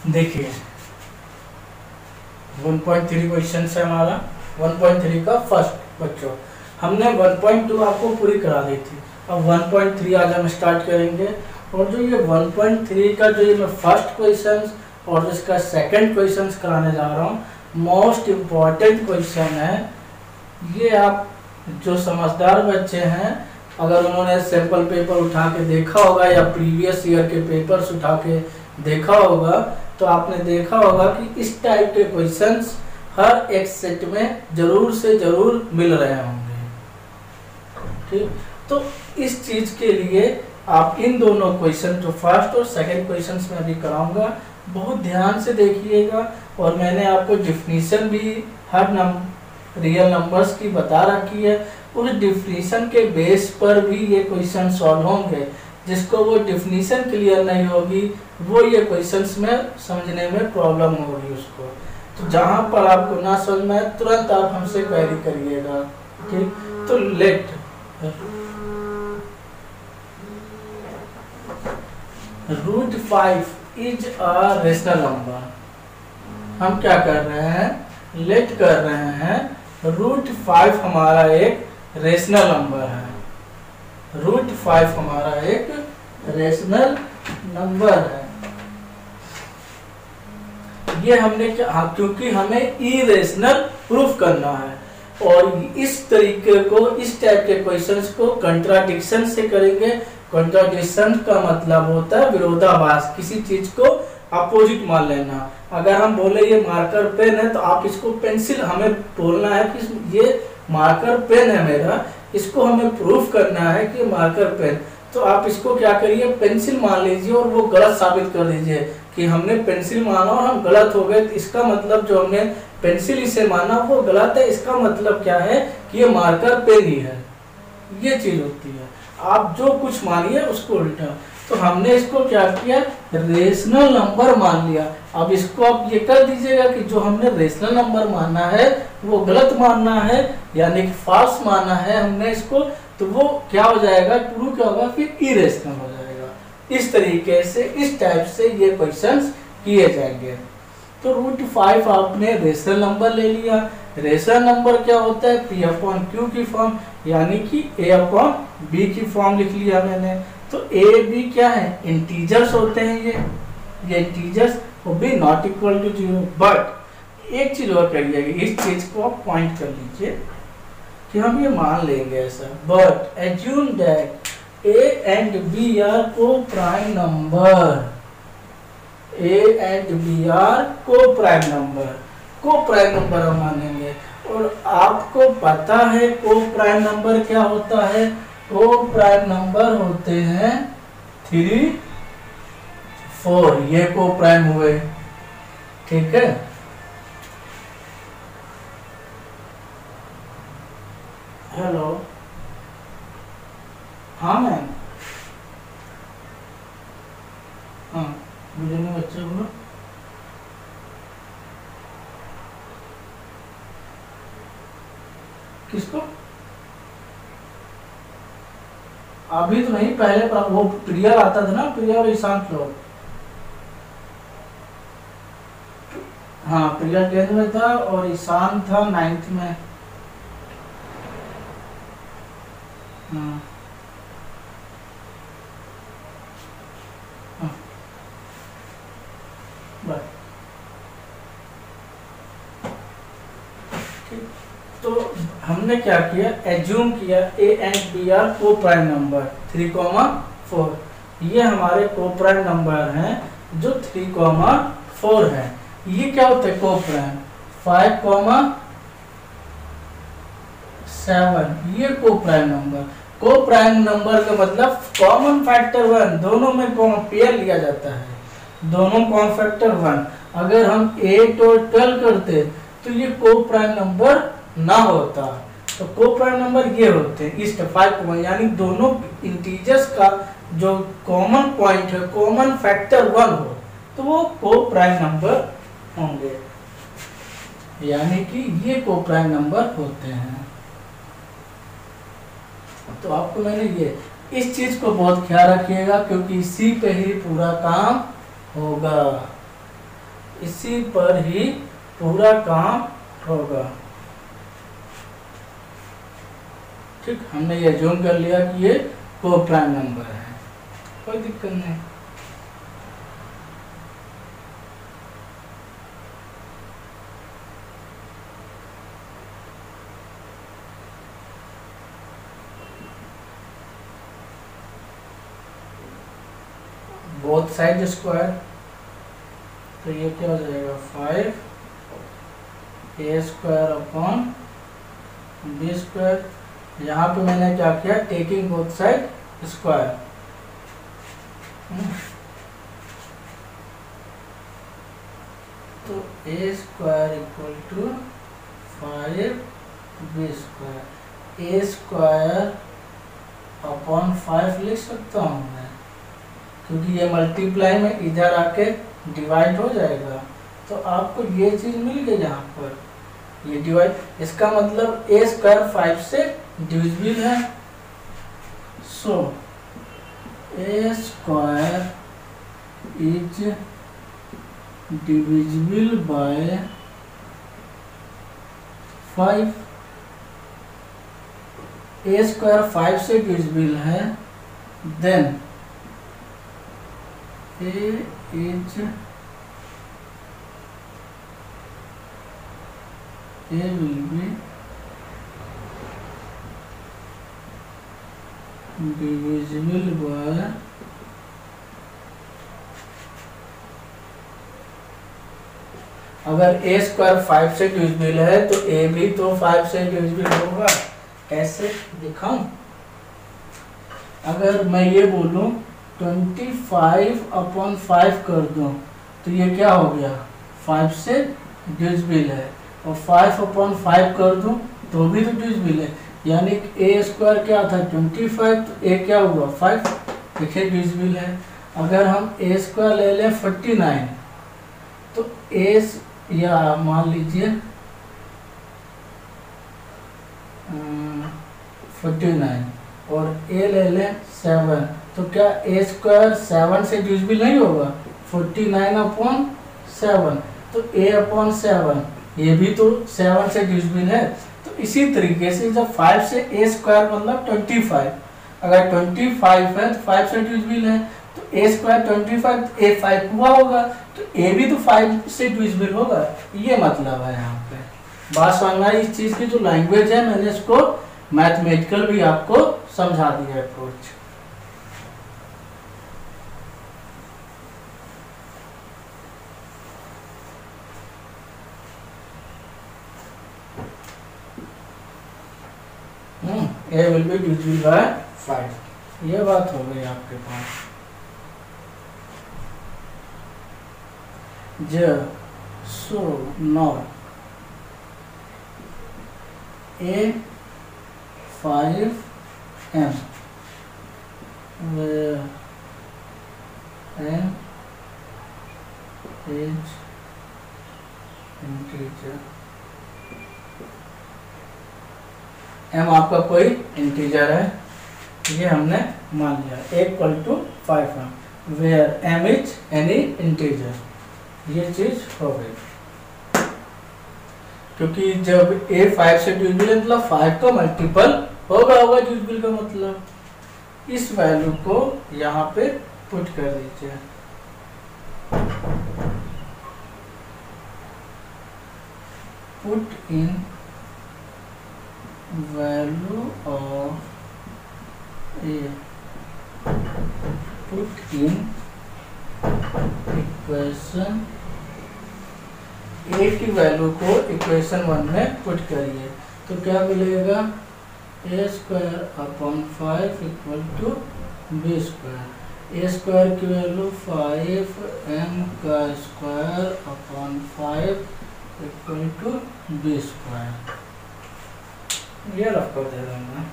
देखिए 1.3 क्वेश्चन है हमारा, 1.3 का फर्स्ट बच्चों। हमने 1.2 आपको पूरी करा दी थी, अब 1.3 आज हम स्टार्ट करेंगे। और जो ये 1.3 का जो ये मैं फर्स्ट क्वेश्चन और जो इसका सेकंड क्वेश्चन कराने जा रहा हूँ, मोस्ट इम्पॉर्टेंट क्वेश्चन है ये। आप जो समझदार बच्चे हैं, अगर उन्होंने सैंपल पेपर उठा के देखा होगा या प्रीवियस ईयर के पेपर्स उठा के देखा होगा, तो आपने देखा होगा कि इस टाइप के क्वेश्चंस हर एक सेट में जरूर से जरूर मिल रहे होंगे। ठीक, तो इस चीज के लिए आप इन दोनों क्वेश्चन जो फर्स्ट और सेकंड क्वेश्चंस में अभी कराऊंगा, बहुत ध्यान से देखिएगा। और मैंने आपको डिफिनीशन भी हर रियल नंबर्स की बता रखी है, उस डिफिनीशन के बेस पर भी ये क्वेश्चन सॉल्व होंगे। जिसको वो डिफिनीशन क्लियर नहीं होगी, वो ये क्वेश्चंस में समझने में प्रॉब्लम होगी उसको। तो जहां पर आपको ना समझ में तुरंत आप हमसे क्वेरी करिएगा। ठीक, तो let √5 is a rational number. हम क्या कर रहे हैं, लेट कर रहे हैं √5 हमारा एक रेशनल नंबर है। √5 हमारा एक रेशनल नंबर है। ये हमने क्या, हाँ, क्योंकि हमें इरेशनल प्रूफ करना है। और इस तरीके को, इस टाइप के क्वेश्चंस को कंट्राडिक्शन से करेंगे। कंट्राडिक्शन का मतलब होता है विरोधाभास, किसी चीज को अपोजिट मान लेना। अगर हम बोले ये मार्कर पेन है, तो आप इसको पेंसिल, हमें बोलना है कि ये मार्कर पेन है मेरा, इसको हमें प्रूफ करना है कि मार्कर पेन। तो आप इसको क्या करिए, पेंसिल मान लीजिए और वो गलत साबित कर दीजिए कि हमने पेंसिल माना और हम गलत हो गए। तो इसका मतलब जो हमने पेंसिल इसे माना वो गलत है। इसका मतलब क्या है कि ये मार्कर पेन ही है। ये चीज होती है, आप जो कुछ मानिए उसको उल्टा। तो हमने इसको क्या किया, रेशनल नंबर मान लिया। अब इसको आप ये कर दीजिएगा कि जो हमने रेशनल नंबर मानना है वो गलत मानना है, यानी कि फॉल्स मानना है हमने इसको, तो वो क्या हो जाएगा, ट्रू क्या होगा, फिर इरेशनल हो जाएगा। इस तरीके से, इस टाइप से ये क्वेश्चंस किए जाएंगे। तो √5 आपने रेशनल नंबर ले लिया। रेशनल नंबर क्या होता है, P/Q की फॉर्म, यानी कि A/B की फॉर्म लिख लिया मैंने। तो A B क्या है, इंटीजर्स होते हैं ये इंटीजर्स, और B not equal to 0। But एक चीज और करिएगा, इस चीज को आप पॉइंट कर लीजिए कि हम ये मान लेंगे ऐसा, but assume that A and B are co-prime number। A and B are co-prime number। co-prime number हम मानेंगे। और आपको पता है co-prime नंबर क्या होता है, co-prime नंबर होते हैं 3, 4, ये co-prime हुए। ठीक है, हेलो, हाँ मैम, हाँ मुझे नहीं बच्चे बोलो। किसको, अभी तो नहीं, पहले वो प्रिया आता था ना, प्रिया और ईशांत लोग। हाँ, प्रिया 10th में था और ईशांत था 9th में। हाँ, तो हमने क्या किया, एज्यूम किया A and B are coprime number 3,4। ये हमारे को-प्राइम नंबर हैं जो 3,4 है। ये क्या होता है को-प्राइम, 5,7, ये को-प्राइम नंबर। को-प्राइम नंबर का मतलब कॉमन फैक्टर 1, दोनों में कॉमन पेयर लिया जाता है, दोनों कॉमन फैक्टर 1। अगर हम 8 और 12 करते तो ये को-प्राइम नंबर ना होता। तो को-प्राइम नंबर ये होते हैं इस 5, यानी दोनों इंटीजर्स का जो कॉमन पॉइंट है, कॉमन फैक्टर 1 हो, तो वो को-प्राइम नंबर होंगे, यानी कि ये को-प्राइम नंबर होते हैं। तो आपको मैंने ये, इस चीज को बहुत ख्याल रखिएगा क्योंकि इसी पे ही पूरा काम होगा। इसी पर ही पूरा काम होगा। ठीक, हमने ये जूम कर लिया कि ये को प्राइम नंबर है, कोई दिक्कत नहीं। बोथ साइड स्क्वायर, तो ये क्या हो जाएगा 5 A square upon B square. यहाँ पे मैंने क्या किया, टेकिंग बोथ साइड स्क्वायर। तो A square equal to 5 B square, A square upon 5 लिख सकता हूँ मैं, क्योंकि ये मल्टीप्लाई में इधर आके डिवाइड हो जाएगा। तो आपको ये चीज मिल गई यहाँ पर, ये डिवाइड, इसका मतलब ए स्क्वायर 5 से डिविजिबल है। So A square is divisible by 5। A square 5 से डिविजिबल है, then A is A will be divisible by अगर a स्क्वायर 5 से डिविजिबल है तो a भी तो 5 से डिविजिबल होगा। कैसे दिखाऊं? अगर मैं ये बोलूं 25 अपॉन 5 कर दूं तो ये क्या हो गया, 5 से डिविजिबल है, और 5 अपॉन 5 कर दूं तो भी तो डिविजिबल है, यानी ए स्क्वायर क्या था 25, तो ए क्या हुआ 5, देखिए डिविजिबल है। अगर हम ए स्क्वायर ले लें 49, तो ए या मान लीजिए 49 और ए ले लें 7, तो क्या ए स्क्वायर 7 से डिविजिबल नहीं होगा, 49 अपॉन 7, तो ए अपॉन 7 ये भी तो 7 से डिविजिबल है। तो इसी तरीके से जब 5 से ए स्क्वायर मतलब 25, अगर 25 है तो 5 से डिविजिबल है, तो ए स्क्वायर 25, तो ए 5 हुआ होगा, तो ए भी तो 5 से डिविजिबल होगा। ये मतलब है यहाँ पे बात समझना। इस चीज की जो लैंग्वेज है मैंने इसको मैथमेटिकल भी आपको समझा दिया approach. A will be divisible by 5, ये बात हो गई आपके पास। So now A 5m where m is integer, m आपका कोई इंटीजर है, ये हमने मान लिया equal to 5m where m is any integer, ये चीज हो गई। क्योंकि जब a 5 से डिविजिबल है मतलब 5 का मल्टीपल होगा डिविजिबल का मतलब। इस वैल्यू को यहाँ पे पुट कर दीजिए, put in value of a, put in equation a की वैल्यू को इक्वेशन 1 में पुट करिए, तो क्या मिलेगा a square upon 5 equal to B square. a square की वैल्यू 5m का square upon 5 equal to B square, ये रफ कर दे रहा हूँ मैं।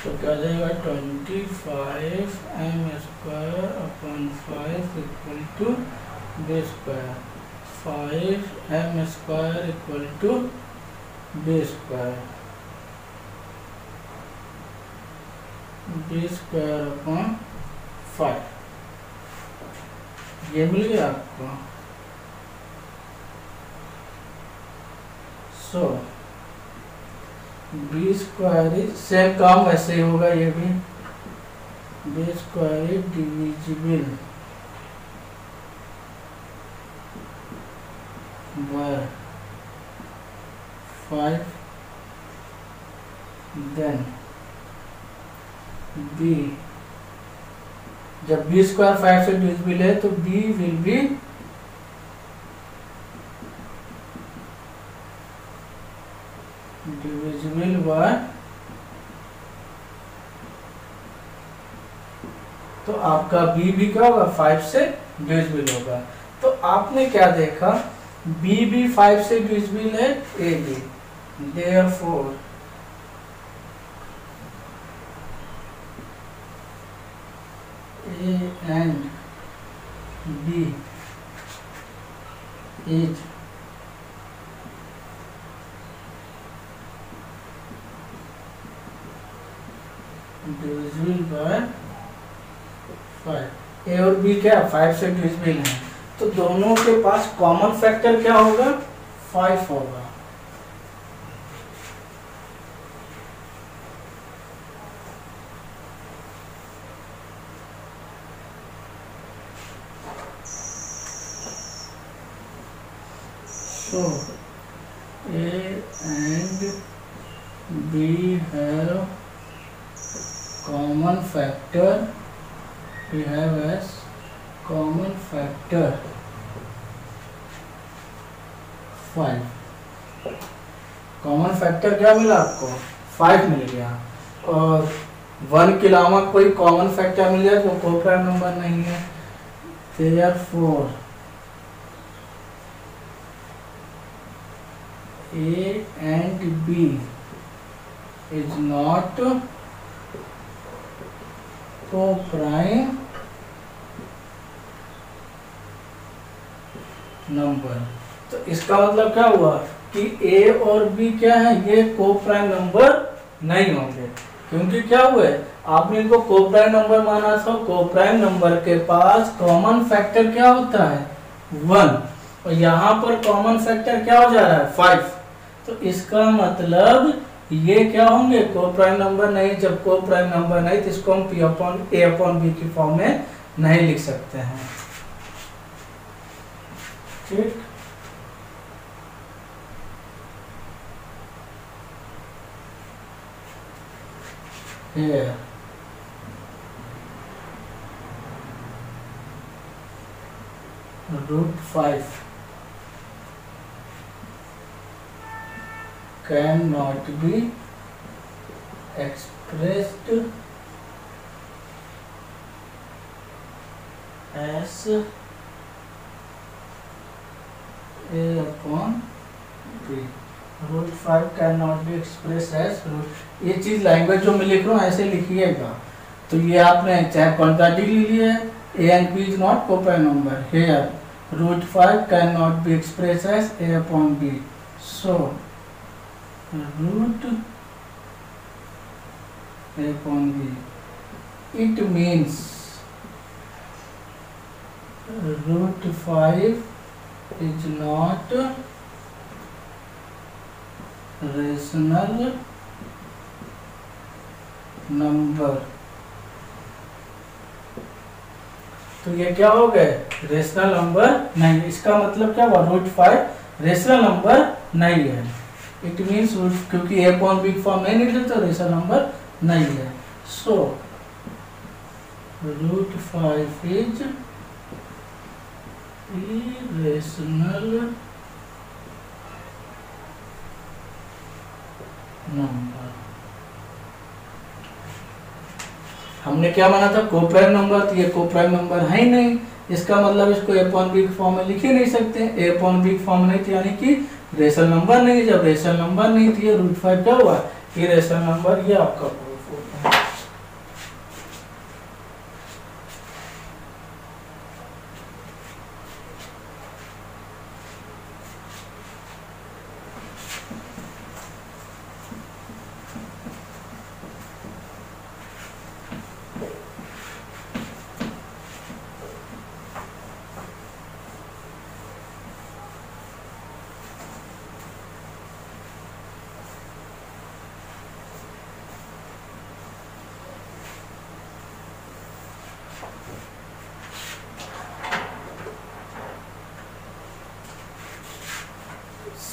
तो क्या जाएगा 25m square upon 5 equal to B square. 5m² equal to b² upon 5, ये मिल गया आपको। सो b² सेम काम वैसे ही होगा, ये भी b² divisible by 5, then b, जब b² 5 से डिविजिबल है तो b will be divisible bye, तो आपका b भी क्या होगा 5 से डिविजिबल होगा। तो आपने क्या देखा, b भी 5 से डिविजिबल है a भी, therefore a and b is divisible by 5। ए और बी क्या 5 से डिविजिबल है, तो दोनों के पास कॉमन फैक्टर क्या होगा 5 होगा। So A and B have common factor, we have as common factor 5। Common factor क्या मिला आपको 5 मिल गया, और 1 के अलावा कोई कॉमन फैक्टर मिल जाए तो कोप्राइम नंबर नहीं है। Therefore A and B is not co-prime number. तो इसका मतलब क्या हुआ कि A और B क्या है, ये को-प्राइम नंबर नहीं होंगे, क्योंकि क्या हुआ है आपने इनको को-प्राइम नंबर माना था। को-प्राइम नंबर के पास कॉमन फैक्टर क्या होता है 1, और यहाँ पर कॉमन फैक्टर क्या हो जा रहा है 5। तो इसका मतलब ये क्या होंगे को-प्राइम नंबर नहीं। जब को-प्राइम नंबर नहीं तो इसको हम a/b की फॉर्म में नहीं लिख सकते हैं, ठीक। Here √5 cannot be expressed as a/b। √5 cannot be expressed as ये चीज लैंग्वेज जो मैं लिख रहा हूँ ऐसे लिखिएगा। तो ये आपने चाहे कॉन्ट्राडिक्ट लिख लिया है, a and b is not co-prime number। Here √5 cannot be expressed as a/b। So √a/b, it means √5 is not rational number। तो ये क्या हो गए रेशनल नंबर नहीं। इसका मतलब क्या हुआ √5 रेशनल नंबर नहीं है। इट मीन्स क्योंकि a/b फॉर्म नहीं निकले तो रेशनल नंबर नहीं है। सो √5 इज इरेशनल नंबर। हमने क्या माना था को-प्राइम नंबर, तो ये को-प्राइम नंबर है ही नहीं। इसका मतलब इसको a/b फॉर्म में लिख ही नहीं सकते। a/b फॉर्म नहीं थी यानी कि रेशनल नंबर नहीं। जब रेशनल नंबर नहीं थी ये √5 क्या हुआ इरेशनल नंबर। ये आपका प्रूफ होता है।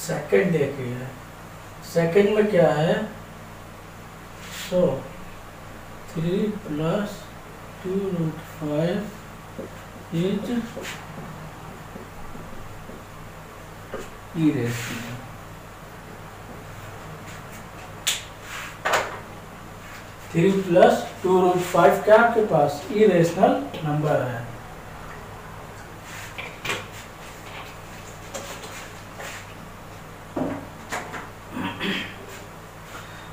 सेकंड देखिए, सेकंड में क्या है, सो 3 + 2√5 इज इरेशनल। 3 + 2√5 क्या आपके पास इरेशनल नंबर है।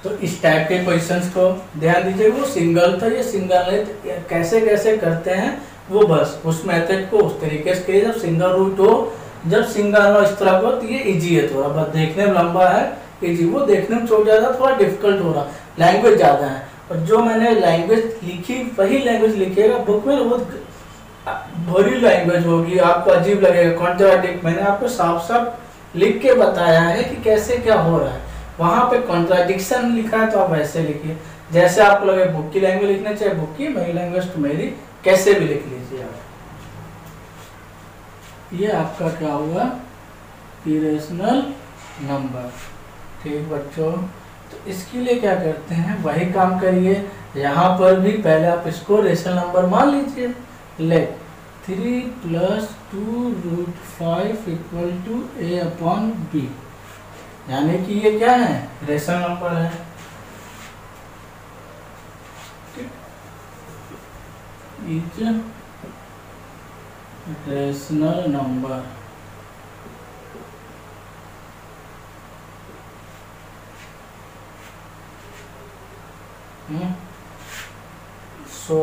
तो इस टाइप के क्वेश्चंस को ध्यान दीजिए, वो सिंगल था, ये सिंगल है, तो कैसे कैसे करते हैं वो बस उस मेथड को उस तरीके से करिए। जब सिंगल रूट हो, जब सिंगल हो इस तरह को, तो ये इजी है थोड़ा, बस देखने में लंबा है इजी, वो देखने में छोटा ज़्यादा थोड़ा डिफिकल्ट हो रहा, लैंग्वेज ज़्यादा है। और जो मैंने लैंग्वेज लिखी वही लैंग्वेज लिखिएगा बुक में, बहुत बड़ी लैंग्वेज होगी, आपको अजीब लगेगा, कॉन्ट्राडिक्ट। मैंने आपको साफ साफ लिख के बताया है कि कैसे क्या हो रहा है। वहां पे कॉन्ट्राडिक्शन लिखा है तो आप वैसे लिखिए, जैसे आपको लगे बुक की लैंग्वेज लिखना चाहिए बुक की, मेरी लैंग्वेज तो मेरी, कैसे भी लिख लीजिए आप। ये आपका क्या हुआ इरेशनल नंबर। ठीक बच्चों, तो इसके लिए क्या करते हैं, वही काम करिए यहाँ पर भी। पहले आप इसको रेशनल नंबर मान लीजिए, ले 3 + 2√5 = a/b, यानी कि ये क्या है रेशनल नंबर है। Is rational number. So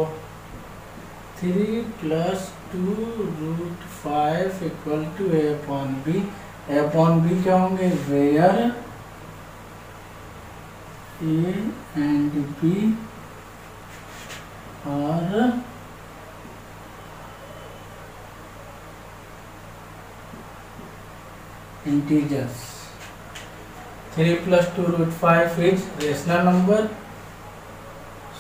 3 + 2√5 = a/b। a/b क्या होंगे, where a and b are integers। 3 + 2√5 is rational number,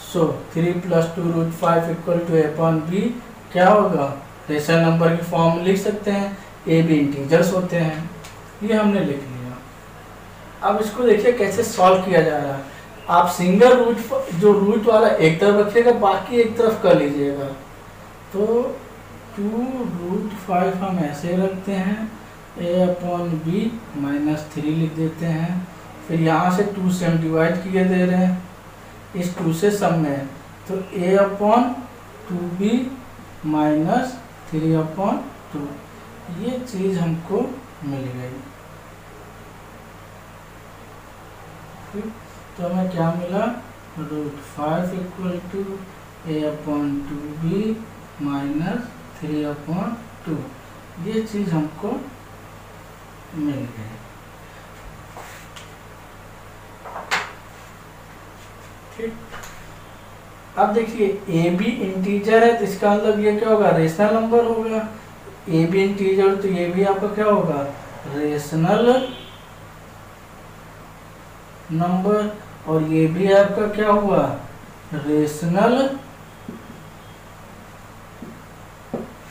so 3 + 2√5 = a/b क्या होगा, रेशनल नंबर की फॉर्म लिख सकते हैं, ए बी इंटीजर्स होते हैं। ये हमने लिख लिया। अब इसको देखिए कैसे सॉल्व किया जा रहा है। आप सिंगल रूट, जो रूट वाला एक तरफ रखिएगा, बाकी एक तरफ कर लीजिएगा। तो 2√5 हम ऐसे रखते हैं, a/b -3 लिख देते हैं। फिर यहाँ से 2 से हम डिवाइड किए दे रहे हैं, इस 2 से सब में, तो a/2b -3/2, ये चीज हमको मिल गई। तो हमें क्या मिला, √5 = a/2b -3/2, ये चीज हमको मिल गई। ठीक, अब देखिए ए बी इंटीजर है, तो इसका मतलब ये क्या होगा, रेशनल नंबर होगा। ए बी इंटीजर, तो ये भी आपका क्या होगा, रेशनल नंबर। और ये भी आपका क्या हुआ, रेशनल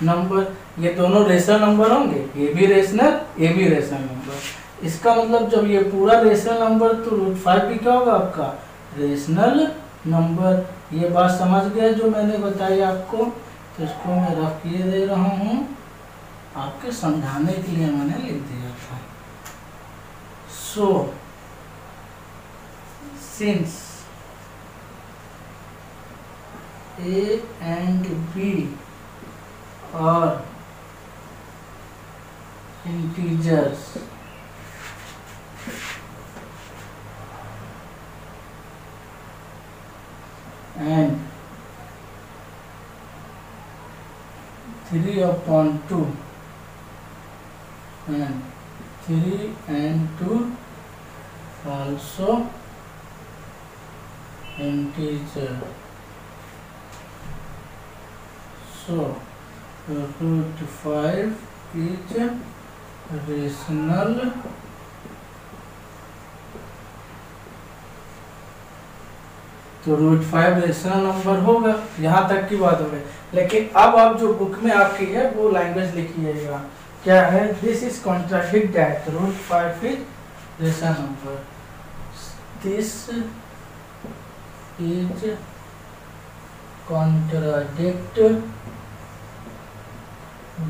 नंबर। ये दोनों रेशनल नंबर होंगे, ये भी रेशनल, ये भी रेशनल नंबर। इसका मतलब जब ये पूरा रेशनल नंबर, तो √5 भी क्या होगा आपका रेशनल नंबर। ये बात समझ गए जो मैंने बताई आपको, तो इसको मैं रफ किए दे रहा हूँ, आपके समझाने के लिए मैंने लिख दिया था। So since A and B are integers, and 3/2 and 3 and 2 also integer, so √5 is rational तो √5 रेशनल नंबर होगा। यहाँ तक की बात हो गई। लेकिन अब आप जो बुक में आपकी है वो लैंग्वेज लिखिएगा, क्या है, this is contradict that √5 is rational number, this is contradict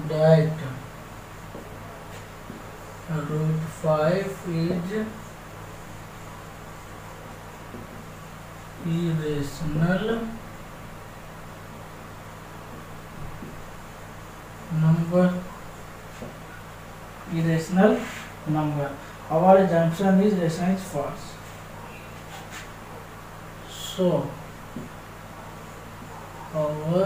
that root 5 is irrational number. Irrational number. Our assumption is rational is false. So our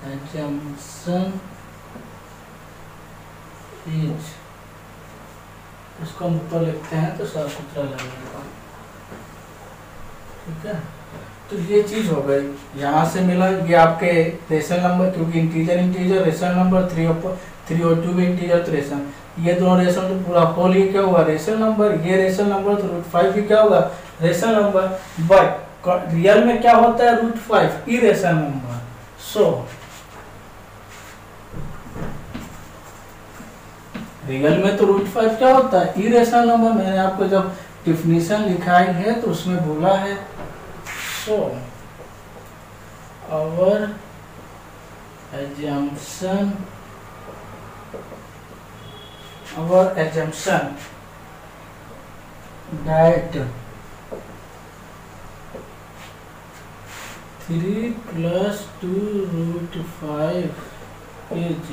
assumption is, इसको हम ऊपर लिखते हैं तो साफ सुथरा लगेगा, ठीक है। तो ये चीज हो गई, यहाँ से मिला ये आपके रेशनल नंबर, क्योंकि इंटीजर इंटीजर रेशनल नंबर, 3 और 2 भी इंटीजर तो रेशनल, ये दोनों रेशनल तो पूरा होल ही क्या हुआ रेशनल नंबर, ये रेशनल नंबर तो रूट 5 भी क्या होगा रेशनल नंबर। बट रियल में क्या होता है root 5 irrational number. So real में तो रूट 5 क्या होता है इरेशनल नंबर, मैंने आपको जब डिफिनीशन लिखाई है तो उसमें बोला है। So our assumption that 3 plus 2 root 5 is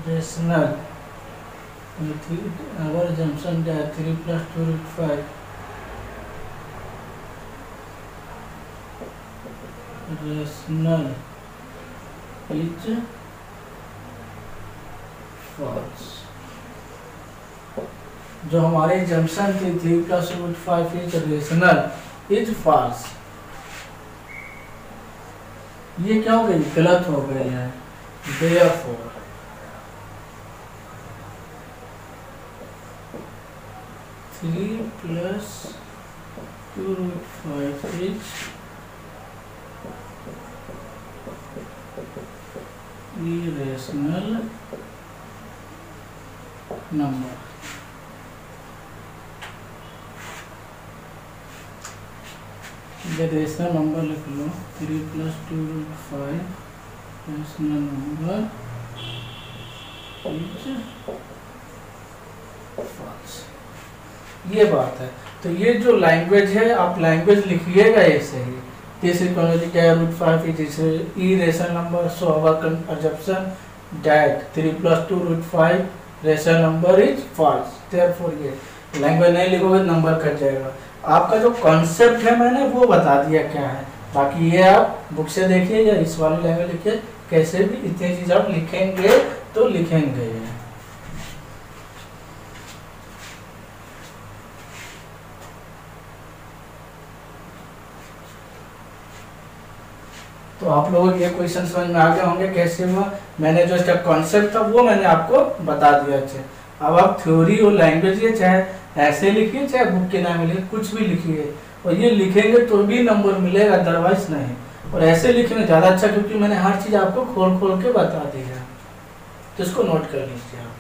rational. Our assumption that 3 plus 2 root 5 rational is false. जो हमारे assumption थी 3 plus root 5 is rational is false, ये क्या हो गई गलत हो गई है। Therefore three plus 2 root 5 is irrational number। ये रेशनल नंबर लिख लो, 3 plus 2 root 5 rational number is false, ये बात है। तो ये जो लैंग्वेज है आप लैंग्वेज लिखिएगा ऐसे ही, दिस इज क्या root 5 is irrational number, so our assumption that 3 plus 2 root 5 rational number is false. Therefore ये लैंग्वेज नहीं लिखोगे नंबर कट जाएगा। आपका जो कॉन्सेप्ट है मैंने वो बता दिया क्या है, बाकी ये आप बुक से देखिए या इस वाली लैंग्वेज लिखिए, कैसे भी इतनी चीज आप लिखेंगे तो लिखेंगे। तो आप लोगों को ये क्वेश्चन समझ में आ गए होंगे कैसे हुआ, मैंने जो इसका कॉन्सेप्ट था वो मैंने आपको बता दिया। अच्छे अब आप थ्योरी और लैंग्वेज ये चाहे ऐसे लिखिए चाहे बुक के नाम लिखिए, कुछ भी लिखिए, और ये लिखेंगे तो भी नंबर मिलेगा, अदरवाइज नहीं। और ऐसे लिखेंगे ज़्यादा अच्छा, क्योंकि मैंने हर चीज़ आपको खोल खोल के बता दी है, तो इसको नोट कर लीजिए आप।